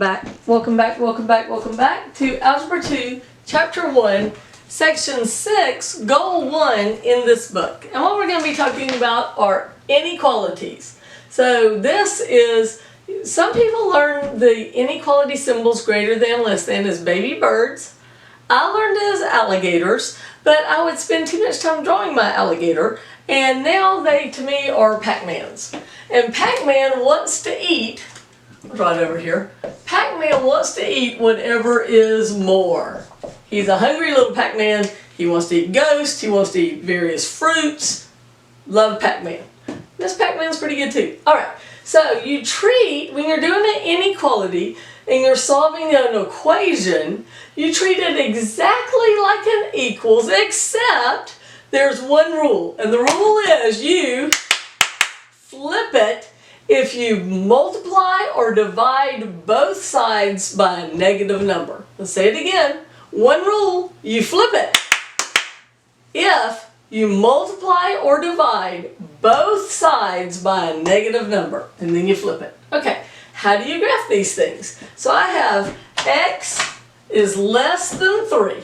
Welcome back to Algebra 2, Chapter 1, Section 6, Goal 1 in this book. And what we're going to be talking about are inequalities. So this is, some people learn the inequality symbols greater than, less than as baby birds. I learned it as alligators, but I would spend too much time drawing my alligator, and now they, to me, are Pac-Mans. And Pac-Man wants to eat, right over here, Pac-Man wants to eat whatever is more. He's a hungry little Pac-Man. He wants to eat ghosts. He wants to eat various fruits. Love Pac-Man. This Pac-Man's pretty good too. Alright, so you treat, when you're doing an inequality and you're solving an equation, you treat it exactly like an equals, except there's one rule. And the rule is you flip it if you multiply or divide both sides by a negative number. Let's say it again. One rule, you flip it. If you multiply or divide both sides by a negative number, and then you flip it. Okay, how do you graph these things? So I have x is less than 3.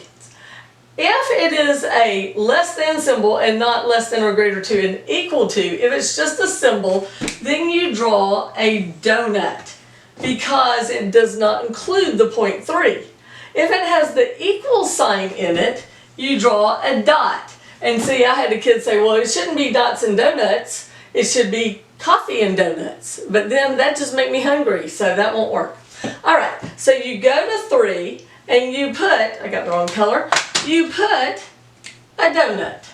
If it is a less than symbol and not less than or greater to and equal to, if it's just a symbol, then you draw a donut because it does not include the point 3. If it has the equal sign in it, you draw a dot. And see, I had a kid say, well, it shouldn't be dots and donuts, it should be coffee and donuts. But then that just made me hungry, so that won't work. Alright, so you go to 3 and you put, I got the wrong color, you put a donut.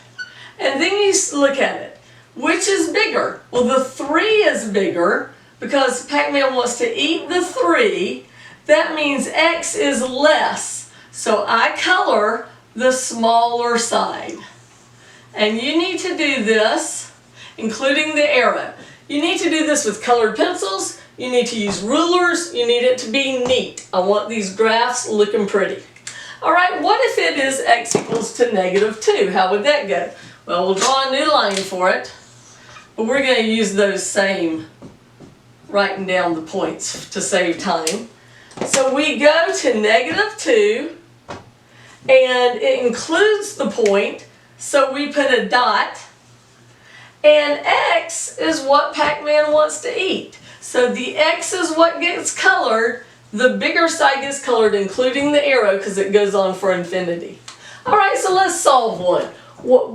And then you look at it. Which is bigger? Well, the 3 is bigger because Pac-Man wants to eat the 3. That means x is less. So I color the smaller side. And you need to do this, including the arrow. You need to do this with colored pencils. You need to use rulers. You need it to be neat. I want these graphs looking pretty. Alright, what if it is x equals to negative 2? How would that go? Well, we'll draw a new line for it. But we're going to use those same writing down the points to save time. So we go to negative 2, and it includes the point, so we put a dot, and x is what Pac-Man wants to eat. So the x is what gets colored. The bigger side gets colored, including the arrow, because it goes on for infinity. Alright, so let's solve one.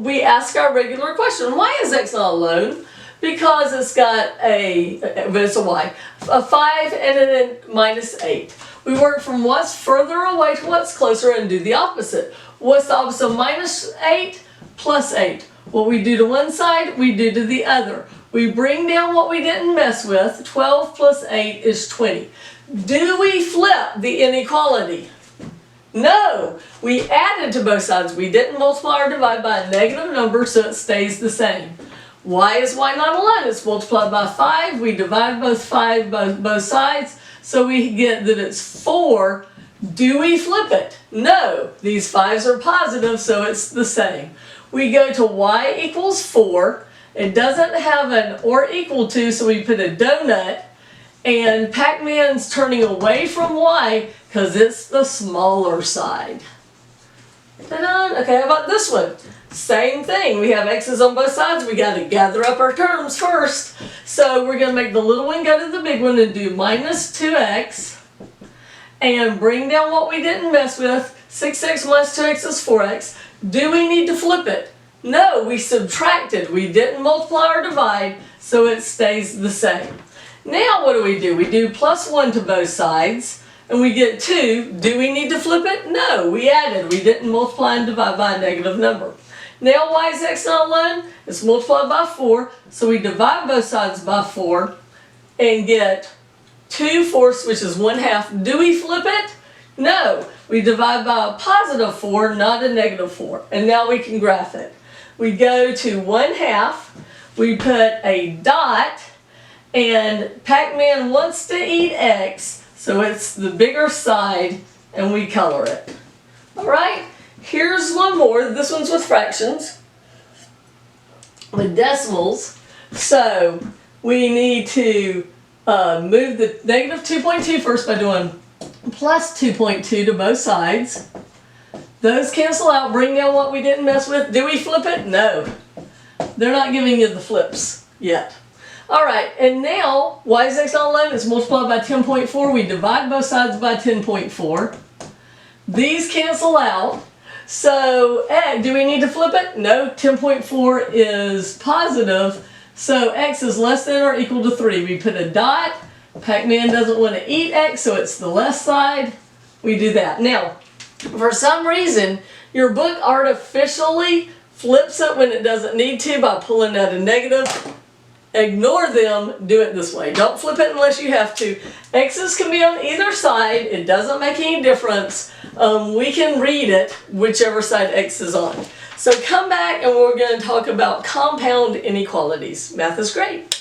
We ask our regular question, why is x not alone? Because it's got it's a y, a 5 and a minus 8. We work from what's further away to what's closer and do the opposite. What's the opposite of minus 8? Plus 8. What we do to one side, we do to the other. We bring down what we didn't mess with. 12 plus 8 is 20. Do we flip the inequality? No! We added to both sides. We didn't multiply or divide by a negative number, so it stays the same. Why is y not alone? It's multiplied by 5. We divide both sides, so we get that it's 4. Do we flip it? No. These 5s are positive, so it's the same. We go to y equals 4. It doesn't have an or equal to, so we put a donut. And Pac-Man's turning away from y because it's the smaller side. Ta-da! Okay, how about this one? Same thing. We have x's on both sides. We got to gather up our terms first. So we're going to make the little one go to the big one and do minus 2x. And bring down what we didn't mess with. 6x minus 2x is 4x. Do we need to flip it? No, we subtracted. We didn't multiply or divide, so it stays the same. Now what do? We do plus 1 to both sides, and we get 2. Do we need to flip it? No, we added. We didn't multiply and divide by a negative number. Now why is x not alone? It's multiplied by 4, so we divide both sides by 4 and get 2/4, which is 1/2. Do we flip it? No, we divide by a positive 4, not a negative 4. And now we can graph it. We go to 1/2, we put a dot, and Pac-Man wants to eat x, so it's the bigger side, and we color it. Alright, here's one more. This one's with fractions, with decimals. So we need to move the negative 2.2 first by doing plus 2.2 to both sides. Those cancel out, bring down what we didn't mess with. Do we flip it? No. They're not giving you the flips yet. Alright, and now y is x not alone. It's multiplied by 10.4. We divide both sides by 10.4. These cancel out. So, do we need to flip it? No, 10.4 is positive. So x is less than or equal to 3. We put a dot. Pac-Man doesn't want to eat x, so it's the left side. We do that. Now, for some reason, your book artificially flips it when it doesn't need to by pulling out a negative. Ignore them, do it this way. Don't flip it unless you have to. X's can be on either side. It doesn't make any difference. We can read it whichever side X is on. So come back and we're going to talk about compound inequalities. Math is great.